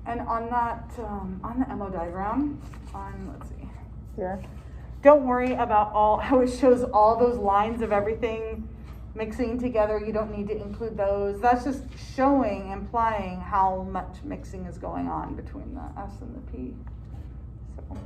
And on that, on the MO diagram, let's see, here, don't worry about how it shows all those lines of everything mixing together. You don't need to include those. That's just implying how much mixing is going on between the S and the P. So.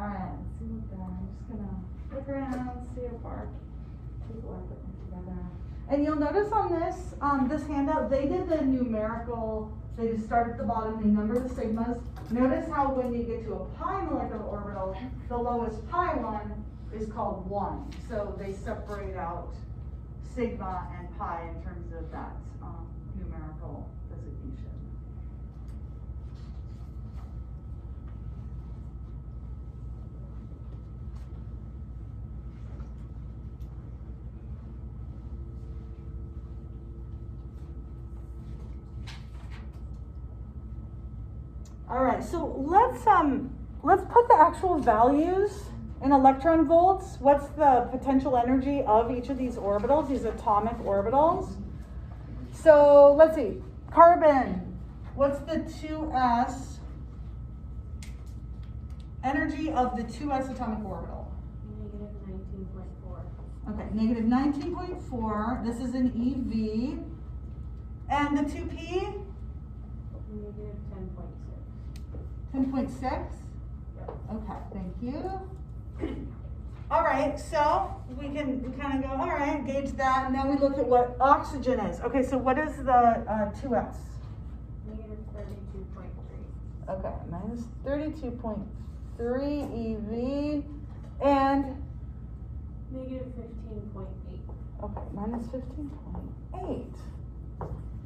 Alright, let's see what that. I'm just gonna look around, see how far people are putting it together. And you'll notice on this handout, they did the numerical, they just start at the bottom, they number the sigmas. Notice how when you get to a pi molecular orbital, the lowest pi one is called 1. So they separate out sigma and pi in terms of that numerical designation. All right, so let's put the actual values in electron volts. What's the potential energy of each of these orbitals, these atomic orbitals? So let's see, carbon, what's the 2s energy of the 2s atomic orbital? Negative 19.4. Okay, negative 19.4, this is an EV. And the 2p? Negative 10.6. 10.6? Yep. Okay, thank you. All right, so we kind of go, all right, gauge that, and now we look at what oxygen is. Okay, so what is the 2s? Negative 32.3. Okay, minus 32.3 EV, and? Negative 15.8. Okay, minus 15.8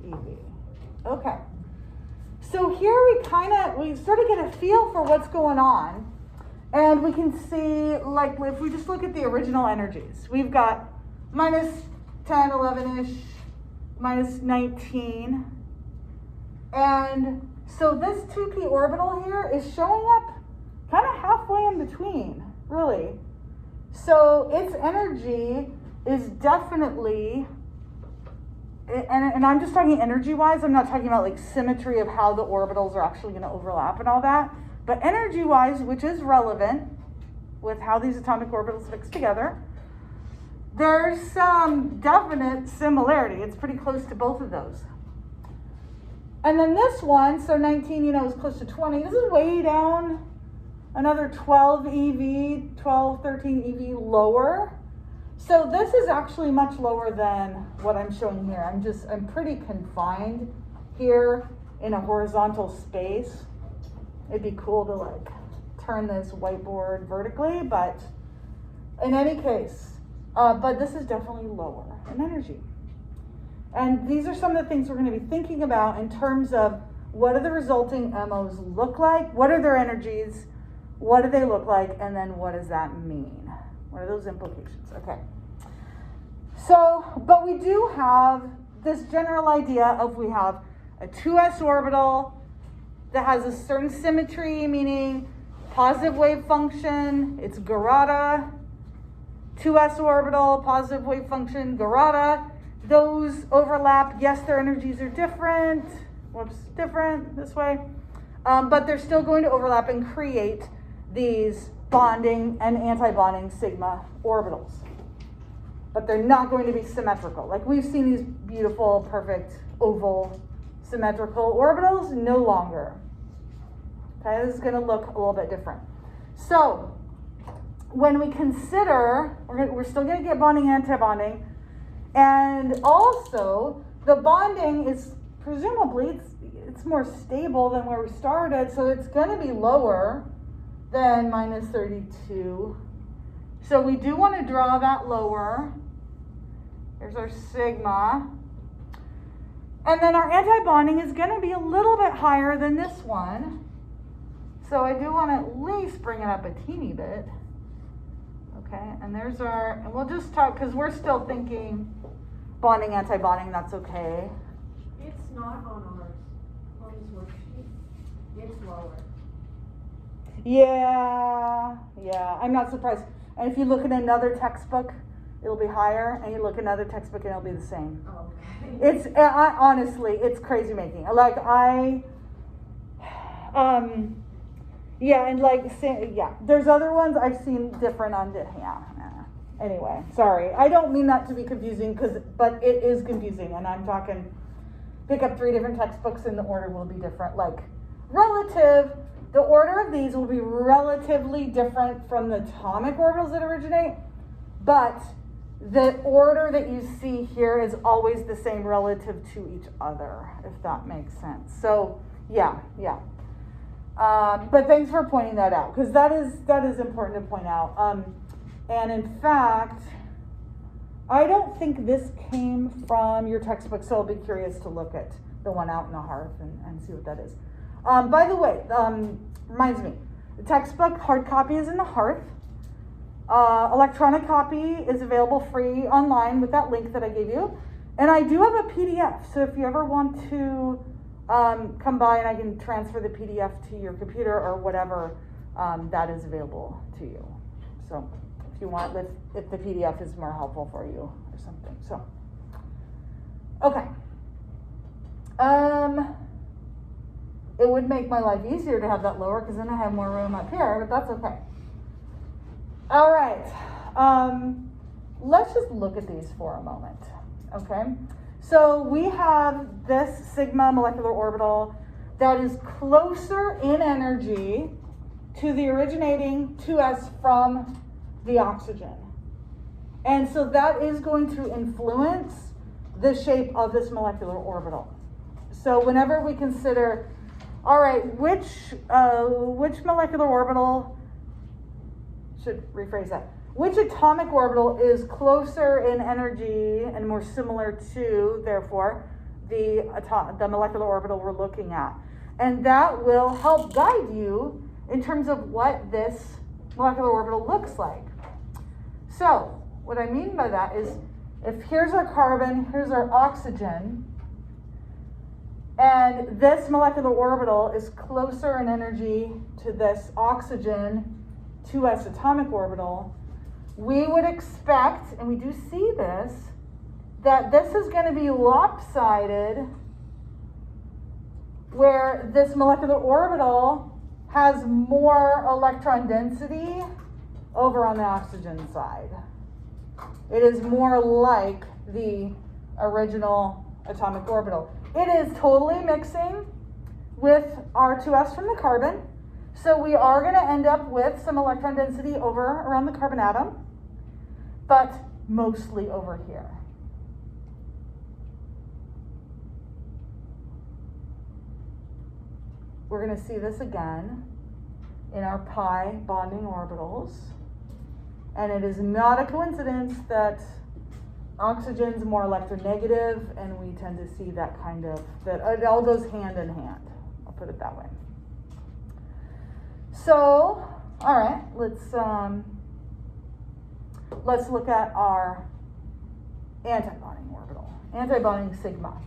EV. Okay. So here we sort of get a feel for what's going on. And we can see, like, if we just look at the original energies, we've got minus 10, 11-ish, minus 19. And so this 2p orbital here is showing up kind of halfway in between, really. So its energy is definitely, and I'm just talking energy-wise, I'm not talking about like symmetry of how the orbitals are actually going to overlap and all that. But energy-wise, which is relevant with how these atomic orbitals mix together, there's some definite similarity. It's pretty close to both of those. And then this one, so 19, is close to 20. This is way down, another 12 EV, 12, 13 EV lower. So this is actually much lower than what I'm showing here. I'm pretty confined here in a horizontal space. It'd be cool to like turn this whiteboard vertically, but in any case, but this is definitely lower in energy. And these are some of the things we're going to be thinking about in terms of what do the resulting MOs look like? What are their energies? What do they look like? And then what does that mean? What are those implications? Okay. So, but we do have this general idea of we have a 2s orbital that has a certain symmetry, meaning positive wave function, it's Garada, 2s orbital, positive wave function, Garada. Those overlap. Yes, their energies are different. whoops, different this way. But they're still going to overlap and create these bonding and antibonding sigma orbitals. But they're not going to be symmetrical. Like we've seen these beautiful, perfect, oval, symmetrical orbitals, no longer. Okay, this is going to look a little bit different. So, when we consider, we're still going to get bonding and antibonding, and also the bonding is presumably it's more stable than where we started, so it's going to be lower than minus 32. So we do want to draw that lower. Here's our sigma. And then our antibonding is going to be a little bit higher than this one. So I do want to at least bring it up a teeny bit. Okay, and there's our, and we'll just talk, because we're still thinking bonding, antibonding, that's okay. It's not on ours. On this worksheet, it's lower. Yeah, I'm not surprised. And if you look at another textbook, it'll be higher, and you look at another textbook and it'll be the same. Oh, okay. It's, honestly, it's crazy making. Like yeah, and like, yeah, there's other ones I've seen different on, anyway, sorry. I don't mean that to be confusing, but it is confusing, and I'm talking, pick up 3 different textbooks and the order will be different. Like, the order of these will be relatively different from the atomic orbitals that originate, but the order that you see here is always the same relative to each other, if that makes sense. So, yeah. But thanks for pointing that out, because that is important to point out. And in fact, I don't think this came from your textbook, so I'll be curious to look at the one out in the hearth and see what that is. By the way, reminds me, the textbook hard copy is in the hearth. Electronic copy is available free online with that link that I gave you. And I do have a PDF, so if you ever want to come by and I can transfer the PDF to your computer or whatever, that is available to you. So if you want, if the PDF is more helpful for you or something. So, okay. It would make my life easier to have that lower, because then I have more room up here, but that's okay. All right. Let's just look at these for a moment, okay? So we have this sigma molecular orbital that is closer in energy to the originating 2s from the oxygen. And so that is going to influence the shape of this molecular orbital. So whenever we consider, all right, which molecular orbital, should rephrase that, which atomic orbital is closer in energy and more similar to, therefore, the molecular orbital we're looking at. And that will help guide you in terms of what this molecular orbital looks like. So, what I mean by that is, if here's our carbon, here's our oxygen, and this molecular orbital is closer in energy to this oxygen 2s atomic orbital, we would expect, and we do see this, that this is going to be lopsided, where this molecular orbital has more electron density over on the oxygen side. It is more like the original atomic orbital. It is totally mixing with our 2s from the carbon. So we are going to end up with some electron density over around the carbon atom, but mostly over here. We're going to see this again in our pi bonding orbitals. And it is not a coincidence that oxygen's more electronegative, and we tend to see that kind of, that it all goes hand in hand. I'll put it that way. So, all right, let's look at our antibonding orbital, antibonding sigma.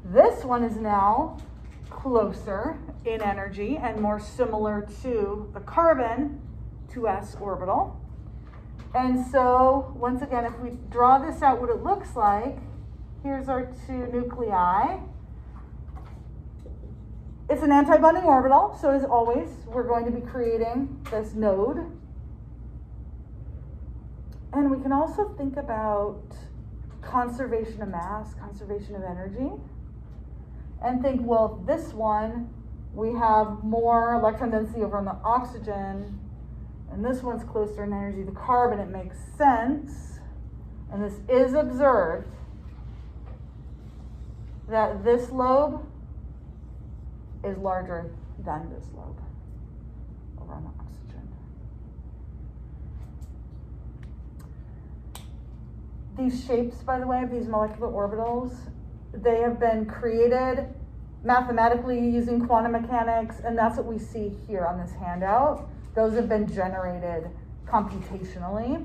This one is now closer in energy and more similar to the carbon 2s orbital. And so, once again, if we draw this out, what it looks like, here's our 2 nuclei. It's an antibonding orbital, so as always, we're going to be creating this node. And we can also think about conservation of mass, conservation of energy, and think, well, this one, we have more electron density over on the oxygen, and this one's closer in energy to carbon. It makes sense, and this is observed, that this lobe is larger than this lobe over on the oxygen. These shapes, by the way, of these molecular orbitals, they have been created mathematically using quantum mechanics, and that's what we see here on this handout. Those have been generated computationally,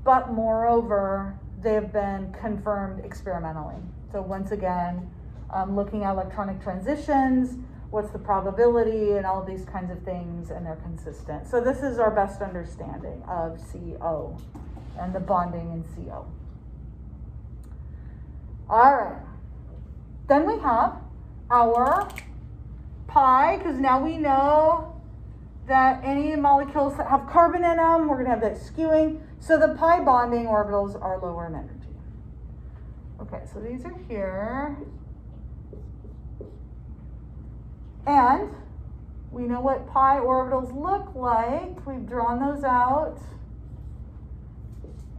but moreover, they have been confirmed experimentally. So once again, looking at electronic transitions, what's the probability, and all these kinds of things, and they're consistent. So this is our best understanding of CO and the bonding in CO. All right. Then we have our pi, because now we know that any molecules that have carbon in them, we're going to have that skewing. So the pi bonding orbitals are lower in energy. Okay, so these are here. And we know what pi orbitals look like. We've drawn those out.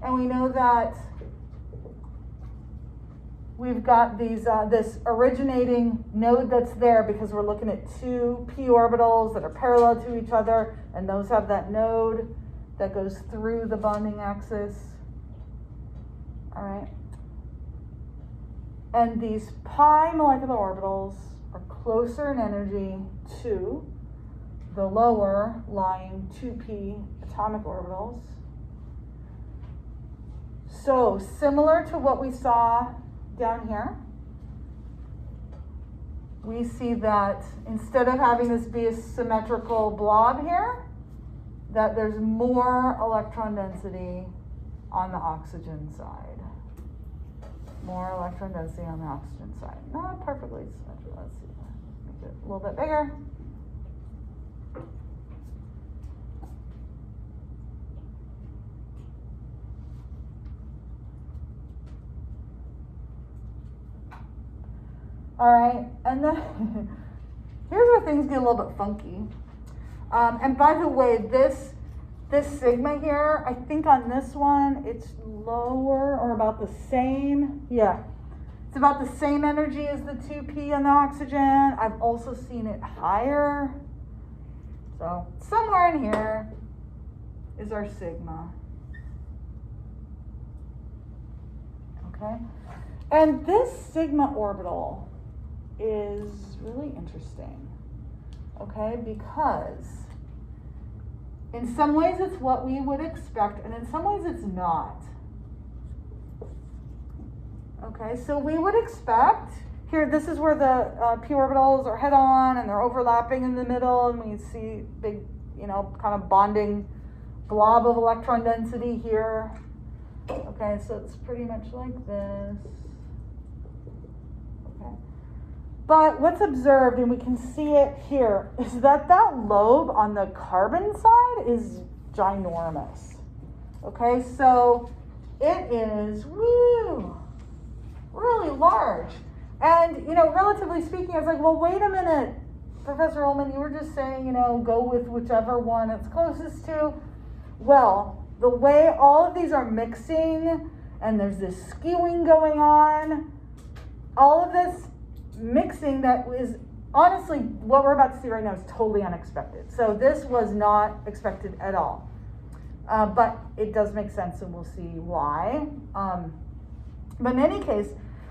And we know that we've got these this originating node that's there because we're looking at two p orbitals that are parallel to each other, and those have that node that goes through the bonding axis. All right. And these pi molecular orbitals are closer in energy to the lower lying 2p atomic orbitals. So similar to what we saw down here, we see that instead of having this be a symmetrical blob here, that there's more electron density on the oxygen side. More electron density on the oxygen side. Not perfectly symmetrical. Let's see. Make it a little bit bigger. All right, and then here's where things get a little bit funky. And by the way, this sigma here, I think on this one, it's lower or about the same. Yeah, it's about the same energy as the 2p on the oxygen. I've also seen it higher. So somewhere in here is our sigma. Okay, and this sigma orbital is really interesting, okay, because in some ways it's what we would expect, and in some ways it's not. Okay, so we would expect, here, this is where the p orbitals are head on, and they're overlapping in the middle, and we see big, kind of bonding blob of electron density here. Okay, so it's pretty much like this. Okay. But what's observed, and we can see it here, is that lobe on the carbon side is ginormous. Okay, so it is, really large. And, relatively speaking, I was like, well, wait a minute, Professor Ullman, you were just saying, go with whichever one it's closest to. Well, the way all of these are mixing, and there's this skewing going on, all of this mixing that is honestly what we're about to see right now is totally unexpected. So this was not expected at all, but it does make sense, and we'll see why. But in any case,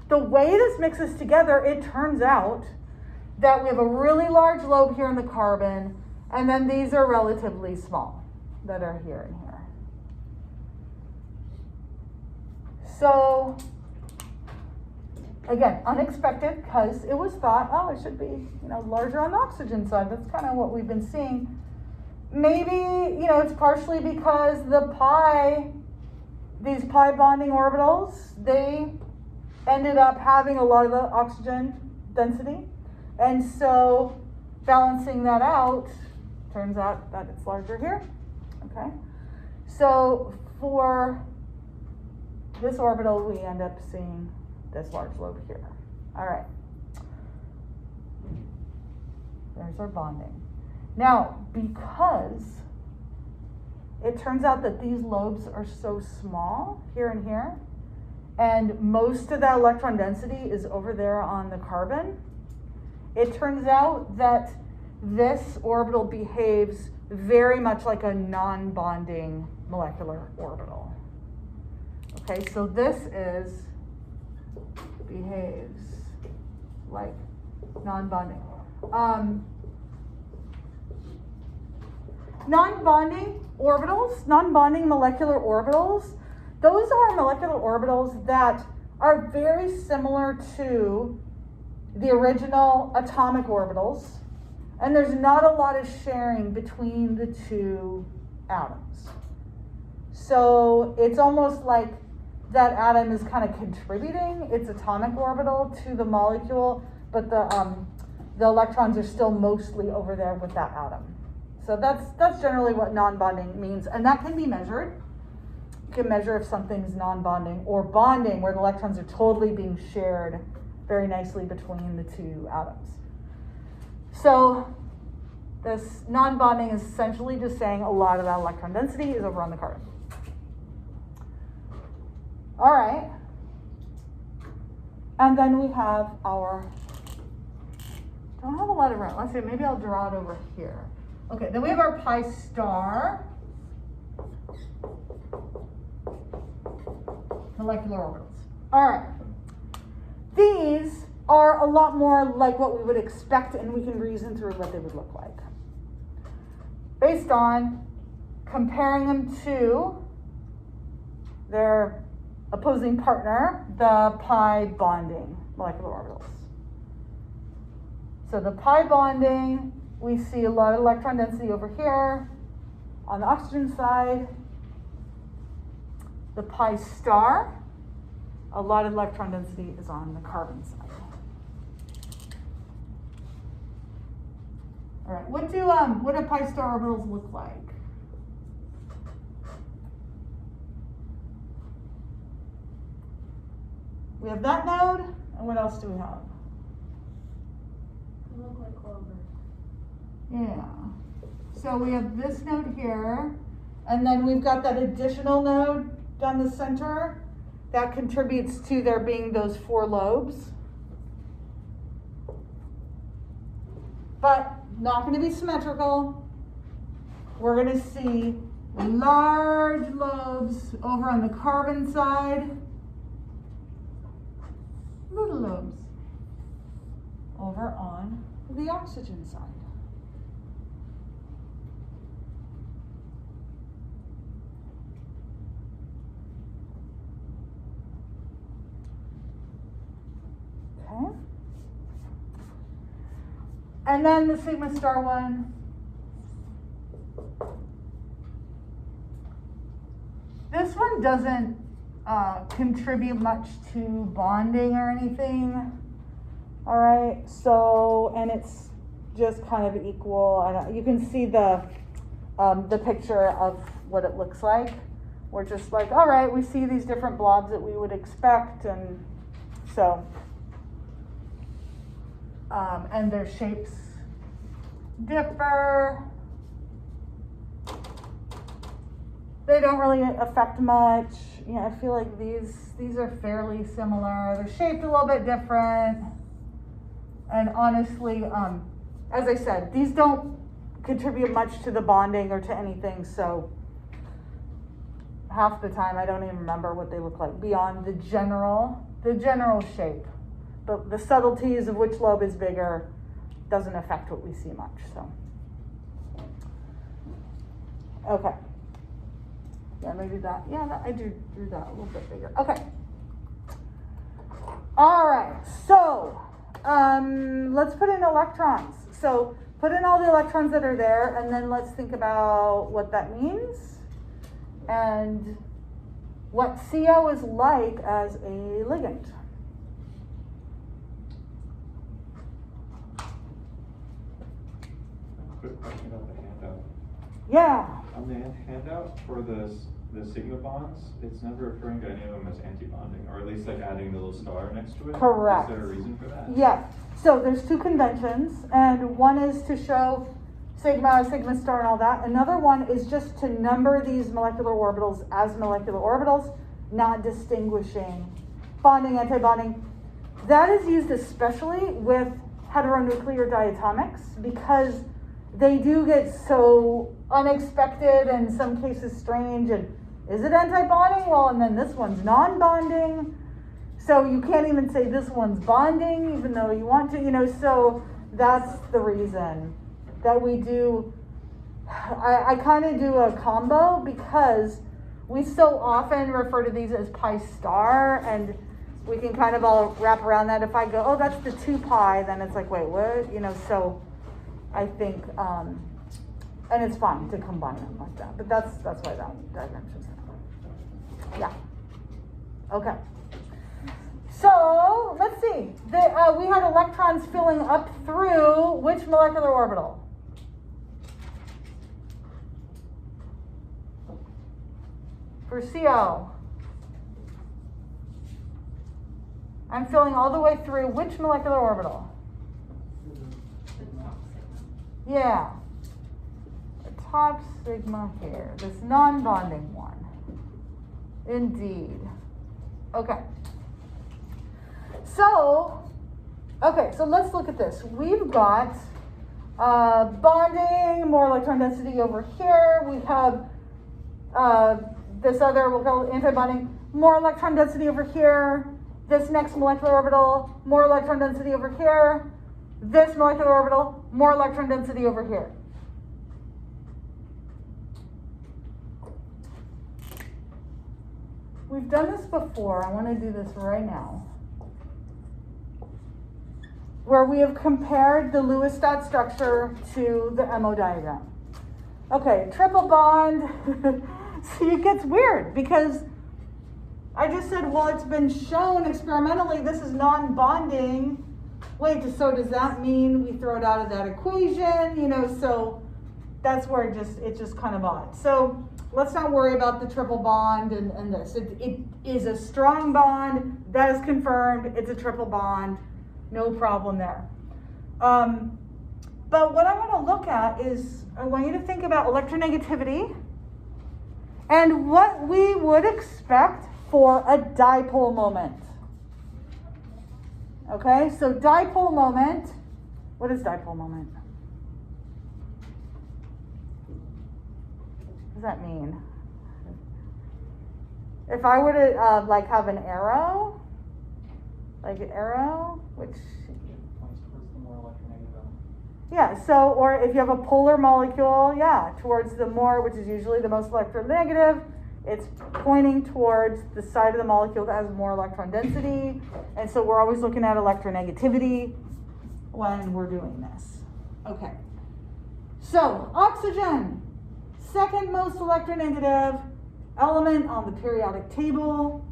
the way this mixes together, it turns out that we have a really large lobe here in the carbon, and then these are relatively small that are here and here. So again, unexpected, because it was thought, oh, it should be, larger on the oxygen side. That's kind of what we've been seeing. Maybe, it's partially because these pi bonding orbitals, they ended up having a lot of the oxygen density. And so balancing that out, turns out that it's larger here, okay? So for this orbital, we end up seeing this large lobe here. All right. There's our bonding. Now, because it turns out that these lobes are so small here and here, and most of that electron density is over there on the carbon, it turns out that this orbital behaves very much like a non-bonding molecular orbital. Okay, so this behaves like non-bonding. Non-bonding orbitals, non-bonding molecular orbitals, those are molecular orbitals that are very similar to the original atomic orbitals, and there's not a lot of sharing between the two atoms. So it's almost like that atom is kind of contributing its atomic orbital to the molecule, but the electrons are still mostly over there with that atom. So that's generally what non-bonding means, and that can be measured. You can measure if something's non-bonding or bonding, where the electrons are totally being shared very nicely between the two atoms. So this non-bonding is essentially just saying a lot of that electron density is over on the carbon. All right. And then we have our, don't have a lot of room. Let's see, maybe I'll draw it over here. Okay, then we have our pi star molecular orbitals. All right. These are a lot more like what we would expect, and we can reason through what they would look like based on comparing them to their opposing partner, the pi bonding molecular orbitals. So the pi bonding, we see a lot of electron density over here on the oxygen side. The pi star, a lot of electron density is on the carbon side. All right, what do pi star orbitals look like? We have that node, and what else do we have? They look like clover. Yeah. So we have this node here, and then we've got that additional node down the center that contributes to there being those 4 lobes. But not going to be symmetrical. We're going to see large lobes over on the carbon side, little lobes over on the oxygen side. Okay. And then the sigma star one. This one doesn't contribute much to bonding or anything. All right, so, and it's just kind of equal. You can see the picture of what it looks like. We're just like, all right, we see these different blobs that we would expect, and so, and their shapes differ. They don't really affect much. I feel like these are fairly similar. They're shaped a little bit different. And honestly, as I said, these don't contribute much to the bonding or to anything, so half the time I don't even remember what they look like beyond the general shape. But the subtleties of which lobe is bigger doesn't affect what we see much, so. Okay. Yeah, maybe that, I drew that a little bit bigger. Okay. All right, so let's put in electrons. So put in all the electrons that are there, and then let's think about what that means and what CO is like as a ligand. question about the handout. Yeah. On the handout for the sigma bonds, it's never referring to any of them as antibonding, or at least like adding the little star next to it. Correct. Is there a reason for that? Yeah. So there's two conventions, and one is to show sigma, sigma star, and all that. Another one is just to number these molecular orbitals as molecular orbitals, not distinguishing bonding, antibonding. That is used especially with heteronuclear diatomics because they do get so unexpected and in some cases strange. And is it antibonding? Well, and then this one's non-bonding. So you can't even say this one's bonding even though you want to, so that's the reason that we do. I kind of do a combo because we so often refer to these as pi star, and we can kind of all wrap around that. If I go, oh, that's the 2 pi, then it's like, wait, what? So I think, and it's fine to combine them like that, but that's why that diagram shows that. Yeah. Okay. So let's see. We had electrons filling up through which molecular orbital? For CO. I'm filling all the way through which molecular orbital? Yeah. The top sigma here, this non-bonding one. Indeed. Okay. So let's look at this. We've got bonding, more electron density over here. We have this other, we'll call it antibonding, more electron density over here. This next molecular orbital, more electron density over here. This molecular orbital, more electron density over here. We've done this before. I want to do this right now. Where we have compared the Lewis dot structure to the MO diagram. Okay, triple bond. See, it gets weird because I just said, well, it's been shown experimentally this is non-bonding. Wait, so does that mean we throw it out of that equation? So that's where it's just kind of odd. So let's not worry about the triple bond and this. It is a strong bond. That is confirmed. It's a triple bond. No problem there. But what I want to look at is I want you to think about electronegativity and what we would expect for a dipole moment. Okay, so dipole moment. What is dipole moment? What does that mean? If I were to have an arrow, like an arrow, which points towards the more electronegative element. yeah, so or if you have a polar molecule, yeah, towards the more, which is usually the most electronegative, it's pointing towards the side of the molecule that has more electron density. And so we're always looking at electronegativity when we're doing this. Okay. So oxygen, second most electronegative element on the periodic table.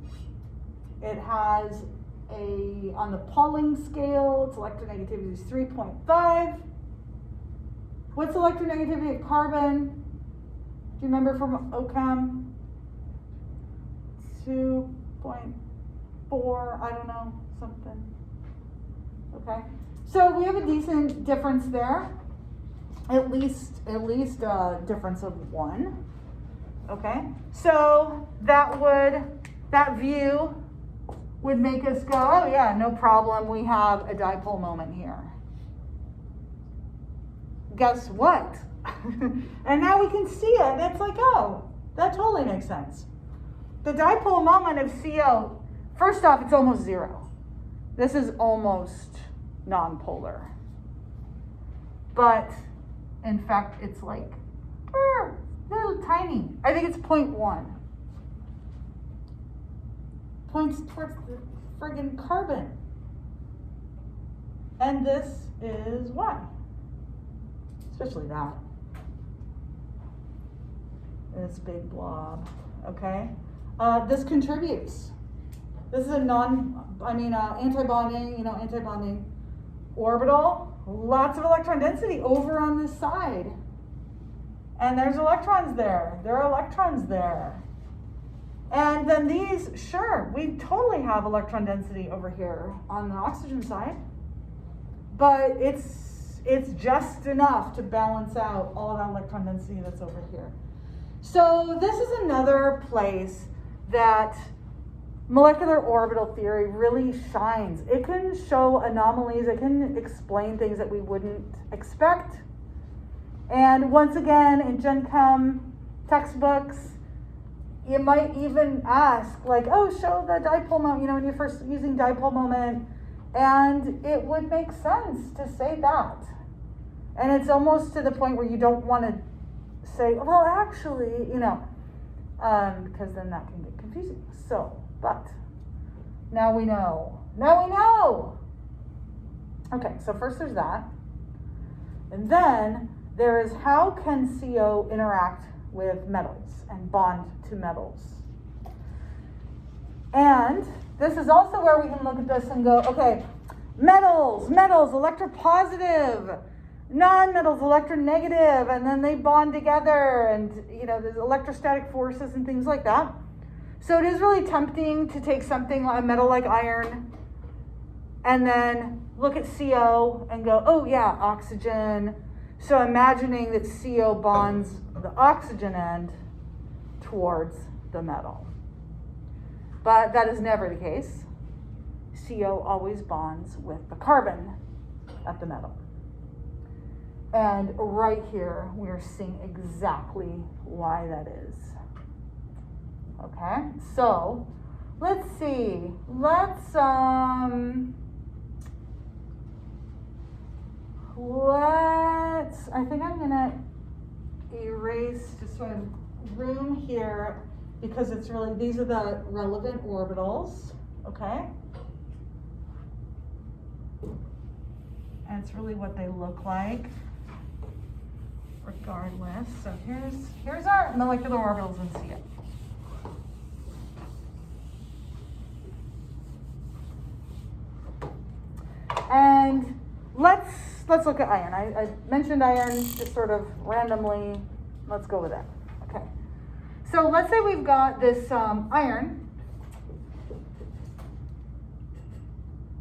It has on the Pauling scale, its electronegativity is 3.5. What's the electronegativity of carbon? Do you remember from OChem? 2.4, I don't know, something. Okay, so we have a decent difference there. At least a difference of 1. Okay, so that view would make us go, oh yeah, no problem, we have a dipole moment here. Guess what? And now we can see it, and it's like, oh, that totally makes sense. The dipole moment of CO, first off, it's almost 0. This is almost nonpolar. But, in fact, it's like, little tiny. I think it's 0.1. Points towards the friggin' carbon. And this is why. Especially that. This big blob, okay? This contributes. This is a antibonding, antibonding orbital, lots of electron density over on this side. And there's electrons there. There are electrons there. And then these, sure, we totally have electron density over here on the oxygen side. But it's just enough to balance out all of that electron density that's over here. So this is another place that molecular orbital theory really shines. It can show anomalies, it can explain things that we wouldn't expect. And once again, in Gen Chem textbooks, you might even ask, like, oh, show the dipole moment, you know, when you're first using dipole moment, and it would make sense to say that. And it's almost to the point where you don't want to say, well, actually, you know, because then that can get confusing. So, but now we know. Now we know. Okay, so first there's that. And then there is how can CO interact with metals and bond to metals. And this is also where we can look at this and go, okay, metals, electropositive, non-metals, electronegative, and then they bond together, and you know, there's electrostatic forces and things like that. So it is really tempting to take something like a metal like iron and then look at CO and go, oh yeah, oxygen. So imagining that CO bonds the oxygen end towards the metal. But that is never the case. CO always bonds with the carbon at the metal. And right here, we're seeing exactly why that is. Okay, so let's see. I think I'm gonna erase just so I have room here because it's really, these are the relevant orbitals, okay? And it's really what they look like regardless. So here's our molecular orbitals in CO. And let's look at iron. I mentioned iron just sort of randomly. Let's go with that. Okay. So let's say we've got this iron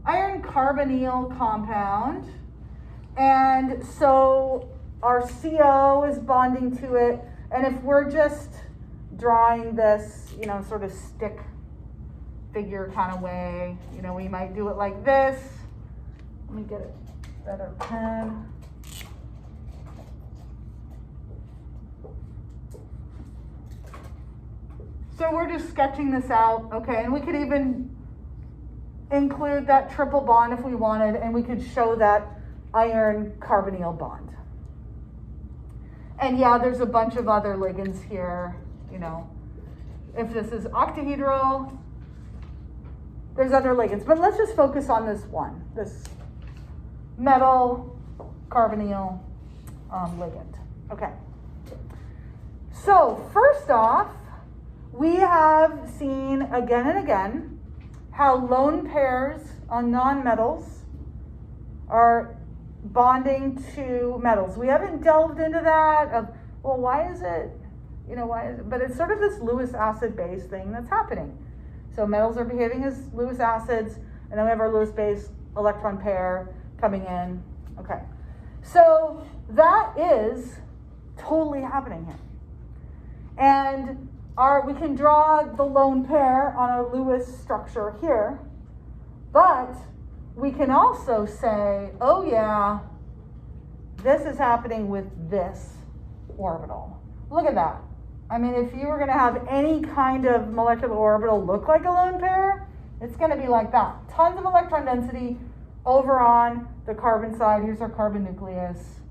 carbonyl compound, and so our CO is bonding to it. And if we're just drawing this, you know, sort of stick figure kind of way, you know, we might do it like this. Let me get a better pen. So we're just sketching this out, okay? And we could even include that triple bond if we wanted, and we could show that iron carbonyl bond. And yeah, there's a bunch of other ligands here, you know. If this is octahedral, there's other ligands, but let's just focus on this one, this metal carbonyl ligand. Okay. So first off, we have seen again and again how lone pairs on nonmetals are bonding to metals. We haven't delved into that of, well, why is it, but it's sort of this Lewis acid base thing that's happening. So metals are behaving as Lewis acids, and then we have our Lewis base electron pair coming in. Okay, so that is totally happening here. And we can draw the lone pair on our Lewis structure here, but we can also say, oh yeah, this is happening with this orbital. Look at that. I mean, if you were going to have any kind of molecular orbital look like a lone pair, it's going to be like that. Tons of electron density over on the carbon side. Here's our carbon nucleus.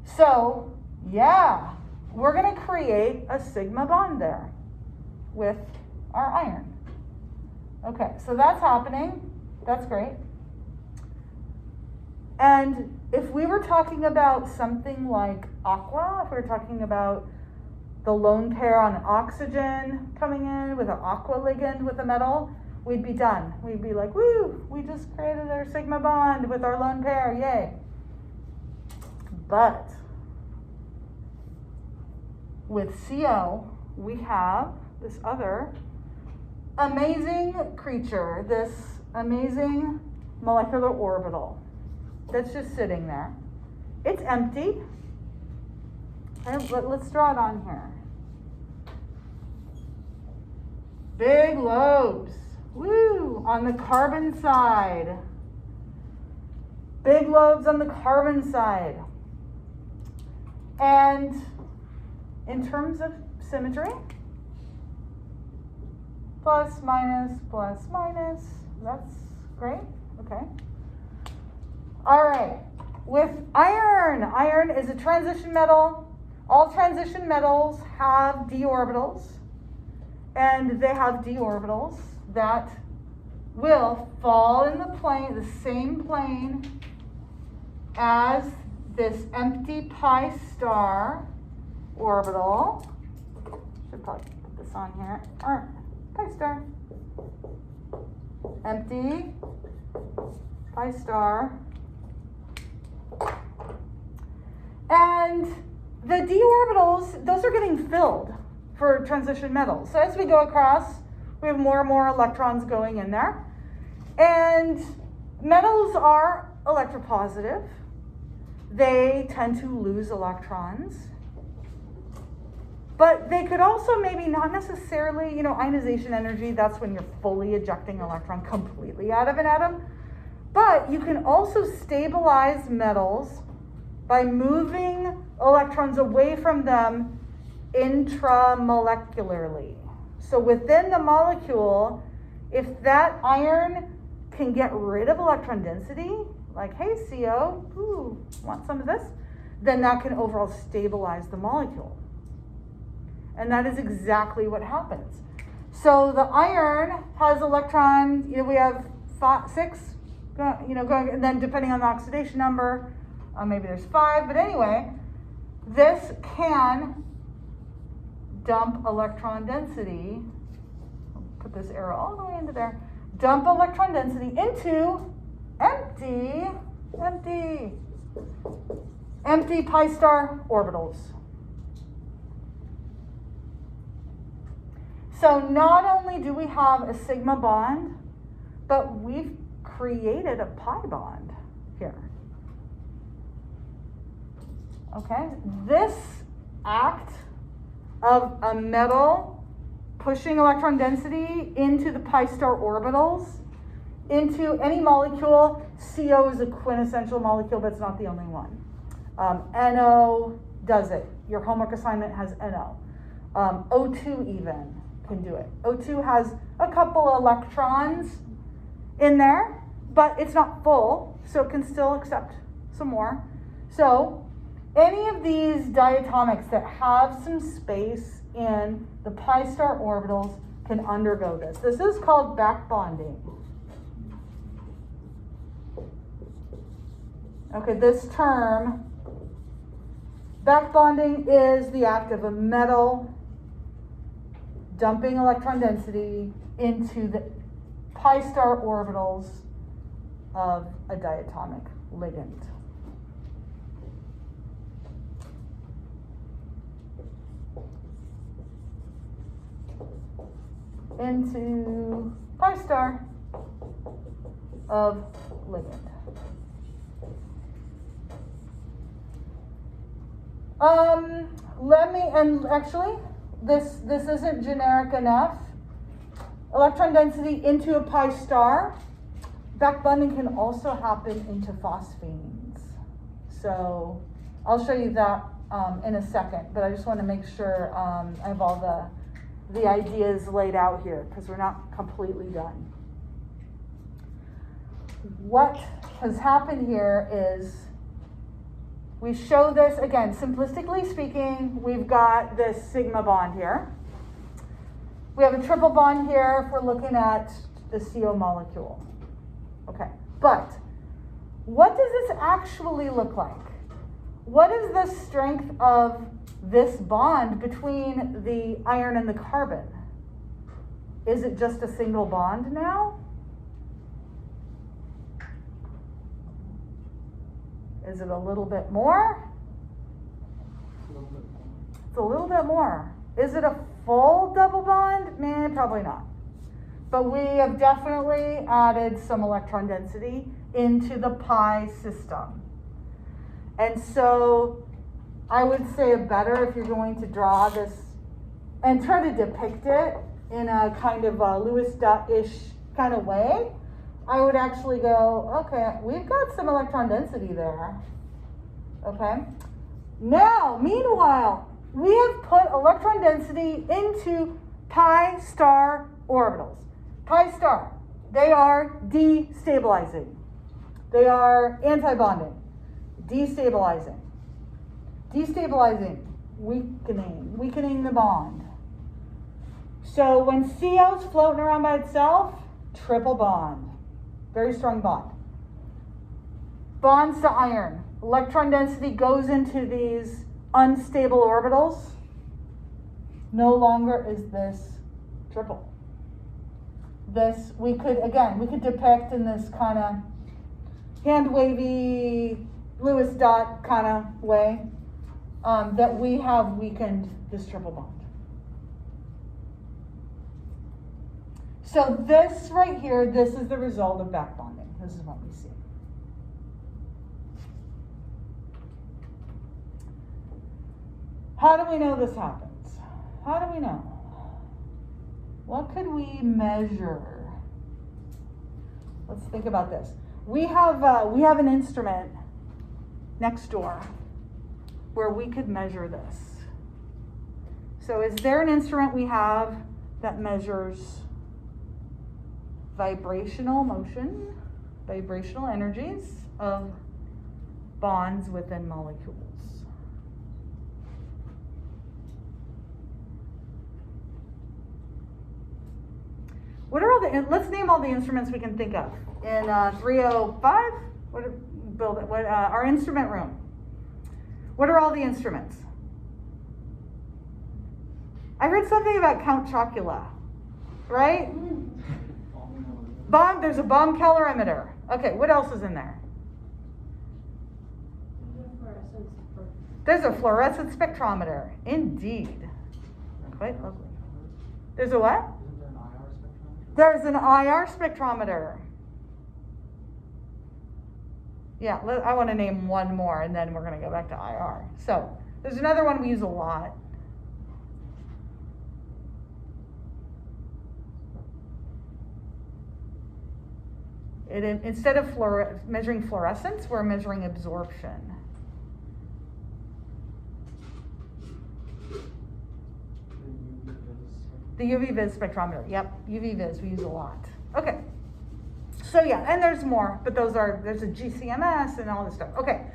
So, yeah, we're going to create a sigma bond there with our iron. Okay, so that's happening. That's great. And if we were talking about something like aqua, if we were talking about the lone pair on oxygen coming in with an aqua ligand with a metal, we'd be done. We'd be like, woo, we just created our sigma bond with our lone pair, yay. But with CO, we have this other amazing creature, this amazing molecular orbital that's just sitting there. It's empty. Okay, let's draw it on here. Big lobes, woo, on the carbon side. Big lobes on the carbon side. And in terms of symmetry, plus, minus, that's great, okay. All right, with iron is a transition metal. All transition metals have d orbitals, and they have d orbitals that will fall in the plane, the same plane as this empty pi star orbital. Should probably put this on here. All right, pi star. Empty pi star. And the d orbitals, those are getting filled for transition metals. So as we go across, we have more and more electrons going in there. And metals are electropositive. They tend to lose electrons. But they could also maybe not necessarily, ionization energy, that's when you're fully ejecting an electron completely out of an atom. But you can also stabilize metals by moving electrons away from them intramolecularly. So within the molecule, if that iron can get rid of electron density, like, hey, CO, ooh, want some of this? Then that can overall stabilize the molecule. And that is exactly what happens. So the iron has electron, we have 6, going, and then depending on the oxidation number, maybe there's 5, but anyway, this can dump electron density. I'll put this arrow all the way into there. Dump electron density into empty pi star orbitals. So not only do we have a sigma bond, but we've created a pi bond here. Okay, this act of a metal pushing electron density into the pi star orbitals, into any molecule. CO is a quintessential molecule, but it's not the only one. NO does it. Your homework assignment has NO. O2 even can do it. O2 has a couple electrons in there, but it's not full, so it can still accept some more. So any of these diatomics that have some space in the pi star orbitals can undergo this. This is called backbonding. Okay, this term, backbonding, is the act of a metal dumping electron density into the pi star orbitals of a diatomic ligand. Into pi star of ligand. This isn't generic enough. Electron density into a pi star. Backbonding can also happen into phosphines. So I'll show you that in a second, but I just want to make sure I have all the ideas laid out here because we're not completely done. What has happened here is we show this, again, simplistically speaking, we've got this sigma bond here. We have a triple bond here if we're looking at the CO molecule. Okay, but what does this actually look like? What is the strength of this bond between the iron and the carbon? Is it just a single bond now? Is it a little bit more? A little bit more. It's a little bit more. Is it a full double bond? Probably not. But we have definitely added some electron density into the pi system. And so I would say better if you're going to draw this and try to depict it in a kind of a Lewis dot-ish kind of way, I would actually go, okay, we've got some electron density there. Okay. Now, meanwhile, we have put electron density into pi star orbitals. Pi star, they are destabilizing. They are antibonding, destabilizing. Destabilizing, weakening the bond. So when CO's floating around by itself, triple bond, very strong bond. Bonds to iron, electron density goes into these unstable orbitals. No longer is this triple. This, we could depict in this kind of hand wavy Lewis dot kind of way that we have weakened this triple bond. So this right here, this is the result of backbonding. This is what we see. How do we know this happens? How do we know? What could we measure? Let's think about this. We have an instrument next door where we could measure this. So is there an instrument we have that measures vibrational motion, vibrational energies of bonds within molecules? What are all the, let's name all the instruments we can think of. In 305, our instrument room. What are all the instruments? I heard something about Count Chocula, right? There's a bomb calorimeter. Okay, what else is in there? There's a fluorescence spectrometer. Indeed. Quite lovely. There's a what? There's an IR spectrometer. Yeah, I want to name one more and then we're going to go back to IR. So there's another one we use a lot. Instead of measuring fluorescence, we're measuring absorption. The UV vis spectrometer. Yep, UV vis we use a lot. Okay. So yeah, and there's more, but there's a GCMS and all this stuff. Okay.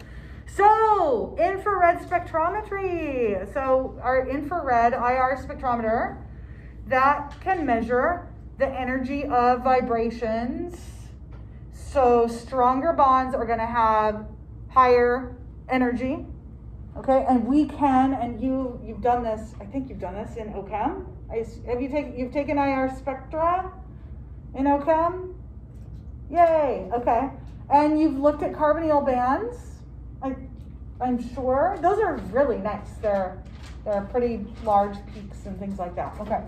So, infrared spectrometry. So, our infrared IR spectrometer that can measure the energy of vibrations. So, stronger bonds are going to have higher energy. Okay, and we can, and you've done this, I think you've done this in OChem. You've taken IR spectra in OChem? Yay, okay. And you've looked at carbonyl bands, I'm sure. Those are really nice. They're pretty large peaks and things like that. Okay.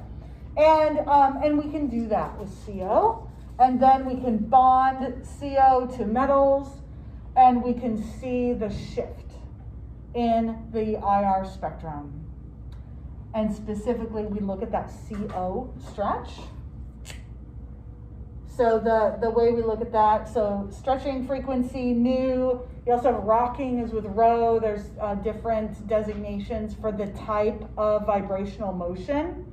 And we can do that with CO. And then we can bond CO to metals, and we can see the shift in the IR spectrum. And specifically, we look at that CO stretch. So the way we look at that, so stretching frequency, nu. You also have rocking is with rho. There's different designations for the type of vibrational motion.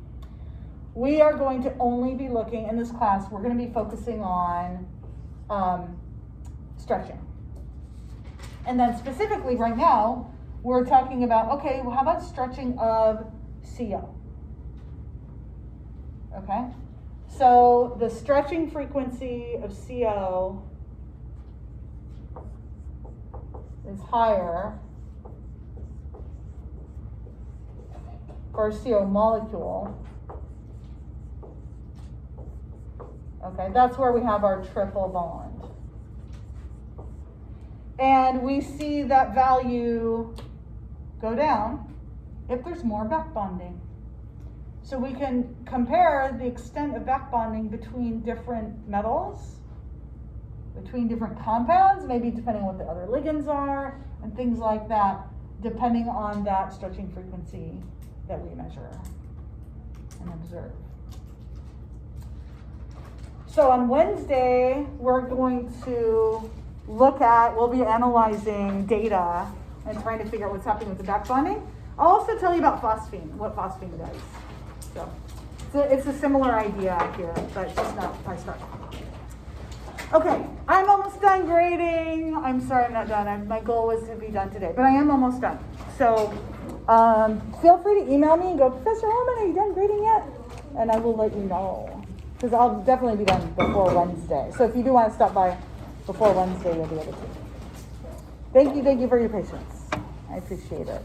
We are going to only be looking, in this class, we're going to be focusing on stretching. And then specifically right now, we're talking about, okay, well, how about stretching of CO? Okay, so the stretching frequency of CO is higher for a CO molecule Okay, that's where we have our triple bond. And we see that value go down if there's more back bonding. So we can compare the extent of back bonding between different metals, between different compounds, maybe depending on what the other ligands are, and things like that, depending on that stretching frequency that we measure and observe. So on Wednesday, we're going to we'll be analyzing data and trying to figure out what's happening with the back bonding. I'll also tell you about phosphine, what phosphine does. So it's a similar idea here, but just not by Star. Okay, I'm almost done grading. I'm sorry I'm not done. My goal was to be done today, but I am almost done. So feel free to email me and go, Professor Holman, are you done grading yet? And I will let you know, because I'll definitely be done before Wednesday. So if you do want to stop by before Wednesday, you'll be able to. Thank you for your patience. I appreciate it.